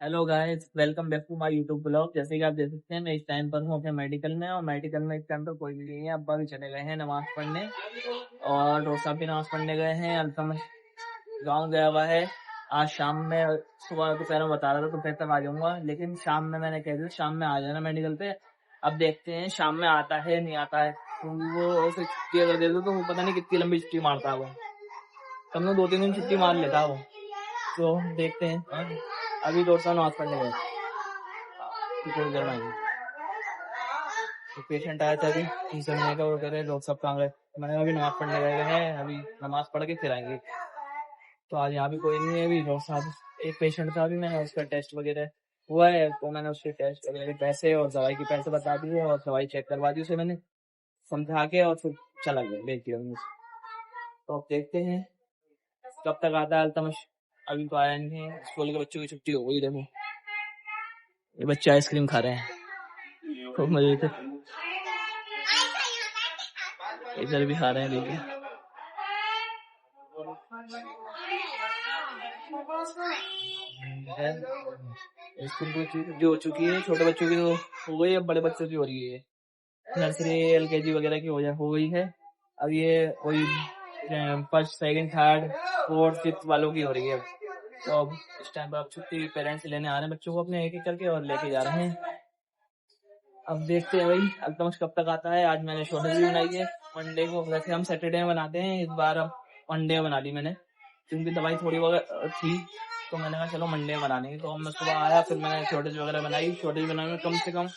Hello guys, welcome back to my YouTube blog. जैसे कि आप देख सकते हैं, मैं इस टाइम पर हूँ अपने मेडिकल में। और मेडिकल में इस टाइम पर कोई भी नहीं है। अब्बा भी चले गए हैं नमाज पढ़ने, और डॉक्टर भी नमाज पढ़ने गए हैं। अल्तम गाँव गया हुआ है। आज शाम में, सुबह दोपहर में बता रहा था दोपहर तक आ जाऊंगा, लेकिन शाम में मैंने कह दिया शाम में आ जाना मेडिकल पे। अब देखते हैं शाम में आता है नहीं आता है। तो वो उसे छुट्टी अगर दे दो तो वो पता नहीं कितनी लंबी छुट्टी मारता है वो। कम से 2-3 दिन छुट्टी मार लेता है वो। तो देखते हैं। अभी डॉक्टर साहब नमाज पढ़ने गए, थोड़ी देर में आएंगे। तो पेशेंट आया था अभी 3 महीने का, वो कह रहे डॉक्टर साहब कहाँ गए। मैंने कहा अभी नमाज पढ़ने गए हैं, अभी नमाज पढ़ के फिर आएंगे। तो आज यहाँ भी कोई नहीं है। अभी डॉक्टर साहब, एक पेशेंट था, अभी मैंने उसका टेस्ट वगैरह हुआ है, तो मैंने उसके टेस्ट वगैरह के पैसे और दवाई के पैसे बता दिए, और दवाई चेक करवा दी उसे मैंने समझा के, और फिर चला गया, भेज दिया मैंने उसे। तो अब देखते हैं कब तक आता है अल्तमश। अभी तो आया नहीं है। स्कूल के बच्चों की छुट्टी हो गई। देखो ये बच्चे आइसक्रीम खा रहे हैं, खूब मजे से। इधर भी खा रहे हैं, देखिए। स्कूल की छुट्टी हो चुकी है, छोटे बच्चों की तो हो गई, अब बड़े बच्चों की हो रही है। नर्सरी एलकेजी वगैरह की हो गई है। अब ये वही first second third fourth fifth वालों की हो रही है। तो अब इस टाइम पर अब छुट्टी पेरेंट्स लेने आ रहे हैं बच्चों को अपने एक एक करके, और लेके जा रहे हैं। अब देखते हैं भाई अल्तमश कब तक आता है। आज मैंने शॉर्टेज भी बनाई है मंडे को। वैसे हम सैटरडे में बनाते हैं, इस बार अब मंडे में बना ली मैंने, क्योंकि दवाई थोड़ी वगैरह थी, तो मैंने कहा चलो मंडे में बना लेंगे। तो अब मैं सुबह आया, फिर मैंने शॉर्टेज वगैरह बनाई। शॉर्टेज बनाने में कम से कम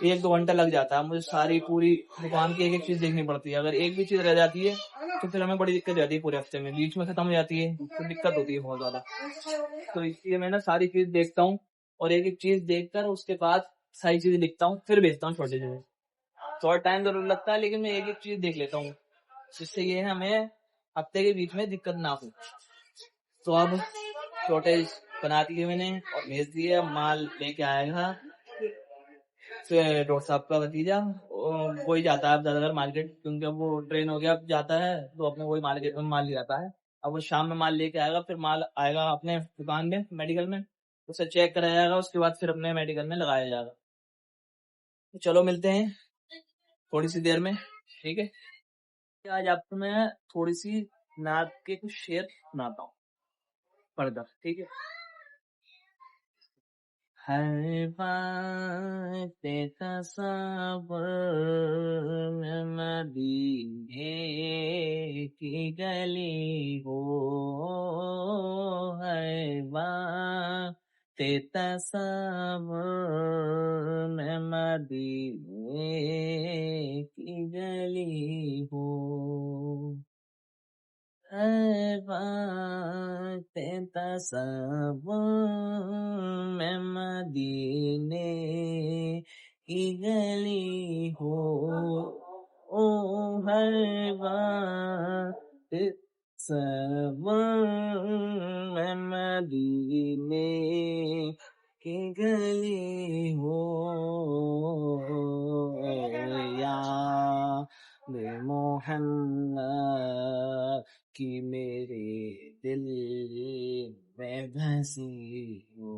1-2 घंटा लग जाता है। मुझे सारी पूरी दुकान की एक एक चीज देखनी पड़ती है। अगर एक भी चीज रह जाती है तो फिर हमें बड़ी दिक्कत जाती है। पूरे हफ्ते में बीच में खत्म हो जाती है तो दिक्कत होती है बहुत ज्यादा। तो इसलिए मैं ना सारी चीज देखता हूँ, और एक एक चीज देखकर उसके बाद सारी चीजें लिखता हूँ, फिर भेजता हूँ शॉर्टेज में। थोड़ा टाइम जरूर लगता है, लेकिन मैं एक एक चीज देख लेता हूँ, जिससे ये हमें हफ्ते के बीच में दिक्कत ना हो। तो अब शॉर्टेज बना दिए मैंने और भेज दिए। अब माल लेके आएगा फिर डॉक्टर साहब का भतीजा। वही जाता है अब ज्यादातर मार्केट, क्योंकि अब वो ट्रेन हो गया, अब जाता है तो अपने वही मार्केट में माल ले जाता है। अब वो शाम में माल लेके आएगा, फिर माल आएगा अपने दुकान में मेडिकल में, उसे चेक कराया जाएगा, उसके बाद फिर अपने मेडिकल में लगाया जाएगा। तो चलो मिलते हैं थोड़ी सी देर में, ठीक है। आज आपको मैं थोड़ी सी नात के कुछ शेर सुनाता हूँ पढ़कर, ठीक है। हर बात तस्वुर में मदीने की गली हो। हर बात तस्वुर में मदीने की गली हो। हर बात तस्वुर में मदीने की गली हो। ओ हर बात तस्वुर में मदीने की गली हो। याद मोहम्मद कि मेरे दिल में बसी हो।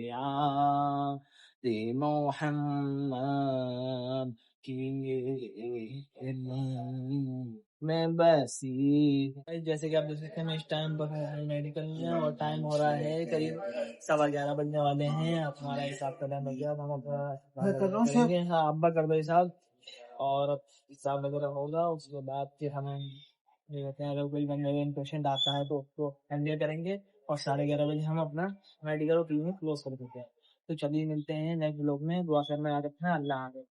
याद मोहम्मद कि मेरे दिल में बसी। जैसे कि आप देख सकते हैं, मैं इस टाइम पर मेडिकल में, और टाइम हो रहा है करीब 11:15 बजने वाले हैं। अब हमारा हिसाब का टाइम हो गया, अब हम अपना करेंगे। हाँ अब्बा कर दो हिसाब, और अब हिसाब वगैरह होगा, उसके बाद फिर हम ये कहते हैं अगर कोई मेन पेशेंट आता है तो उसको हैंडल करेंगे, और 11:30 बजे हम अपना मेडिकल और क्लिनिक क्लोज कर देते हैं। तो चलिए मिलते हैं नेक्स्ट ब्लॉग में। दुआ करना याद रखना। अल्लाह हाफ़िज़।